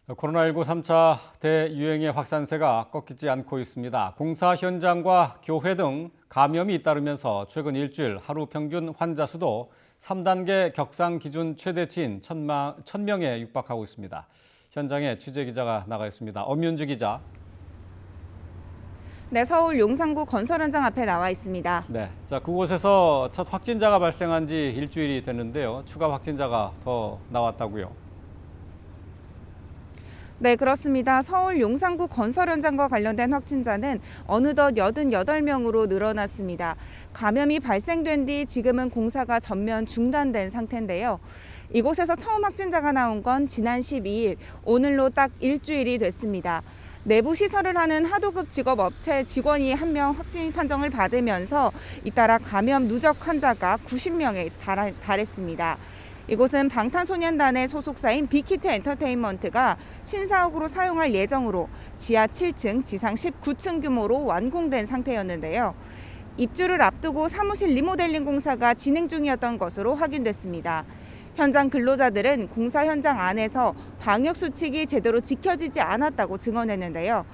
코로나19 3차 대유행의 확산세가 꺾이지 않고 있습니다. 공사 현장과 교회 등 감염이 잇따르면서 최근 일주일 하루 평균 환자 수도 3단계 격상 기준 최대치인 1,000명에 육박하고 있습니다. 현장에 취재 기자가 나가 있습니다. 엄윤주 기자. 네, 서울 용산구 건설 현장 앞에 나와 있습니다. 네, 그곳에서 첫 확진자가 발생한 지 일주일이 됐는데요. 추가 확진자가 더 나왔다고요. 네, 그렇습니다. 서울 용산구 건설 현장과 관련된 확진자는 어느덧 88명으로 늘어났습니다. 감염이 발생된 뒤 지금은 공사가 전면 중단된 상태인데요. 이곳에서 처음 확진자가 나온 건 지난 12일, 오늘로 딱 일주일이 됐습니다. 내부 시설을 하는 하도급 직업업체 직원이 1명 확진 판정을 받으면서 잇따라 감염 누적 환자가 90명에 달했습니다. 이곳은 방탄소년단의 소속사인 빅히트 엔터테인먼트가 신사옥으로 사용할 예정으로 지하 7층, 지상 19층 규모로 완공된 상태였는데요. 입주를 앞두고 사무실 리모델링 공사가 진행 중이었던 것으로 확인됐습니다. 현장 근로자들은 공사 현장 안에서 방역 수칙이 제대로 지켜지지 않았다고 증언했는데요.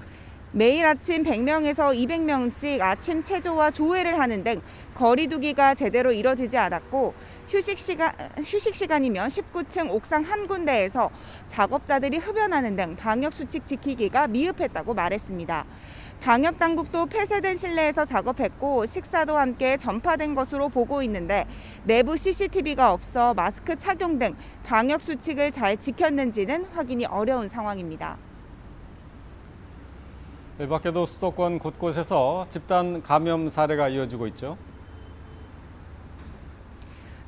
매일 아침 100명에서 200명씩 아침 체조와 조회를 하는 등 거리 두기가 제대로 이뤄지지 않았고 휴식 시간이면 19층 옥상 한 군데에서 작업자들이 흡연하는 등 방역 수칙 지키기가 미흡했다고 말했습니다. 방역 당국도 폐쇄된 실내에서 작업했고 식사도 함께 전파된 것으로 보고 있는데 내부 CCTV가 없어 마스크 착용 등 방역 수칙을 잘 지켰는지는 확인이 어려운 상황입니다. 이 밖에도 수도권 곳곳에서 집단 감염 사례가 이어지고 있죠.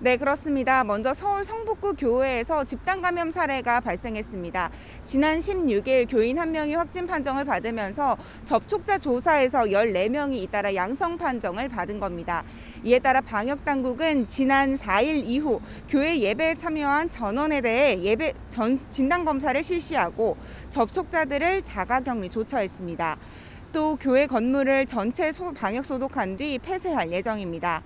네, 그렇습니다. 먼저 서울 성북구 교회에서 집단 감염 사례가 발생했습니다. 지난 16일 교인 1명이 확진 판정을 받으면서 접촉자 조사에서 14명이 잇따라 양성 판정을 받은 겁니다. 이에 따라 방역 당국은 지난 4일 이후 교회 예배에 참여한 전원에 대해 진단 검사를 실시하고 접촉자들을 자가격리 조처했습니다. 또 교회 건물을 전체 방역 소독한 뒤 폐쇄할 예정입니다.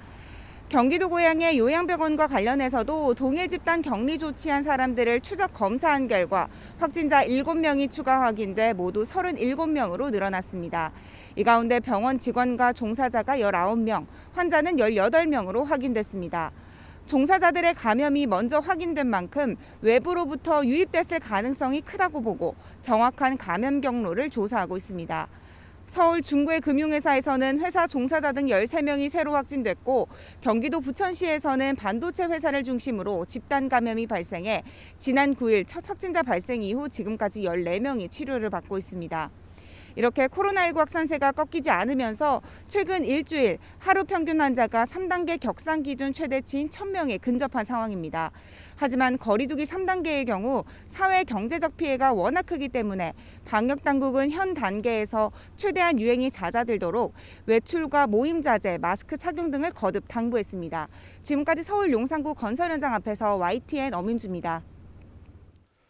경기도 고양의 요양병원과 관련해서도 동일 집단 격리 조치한 사람들을 추적 검사한 결과 확진자 7명이 추가 확인돼 모두 37명으로 늘어났습니다. 이 가운데 병원 직원과 종사자가 19명, 환자는 18명으로 확인됐습니다. 종사자들의 감염이 먼저 확인된 만큼 외부로부터 유입됐을 가능성이 크다고 보고 정확한 감염 경로를 조사하고 있습니다. 서울 중구의 금융회사에서는 회사 종사자 등 13명이 새로 확진됐고 경기도 부천시에서는 반도체 회사를 중심으로 집단 감염이 발생해 지난 9일 첫 확진자 발생 이후 지금까지 14명이 치료를 받고 있습니다. 이렇게 코로나19 확산세가 꺾이지 않으면서 최근 일주일 하루 평균 환자가 3단계 격상 기준 최대치인 1,000명에 근접한 상황입니다. 하지만 거리두기 3단계의 경우 사회 경제적 피해가 워낙 크기 때문에 방역 당국은 현 단계에서 최대한 유행이 잦아들도록 외출과 모임 자제, 마스크 착용 등을 거듭 당부했습니다. 지금까지 서울 용산구 건설 현장 앞에서 YTN 엄윤주입니다.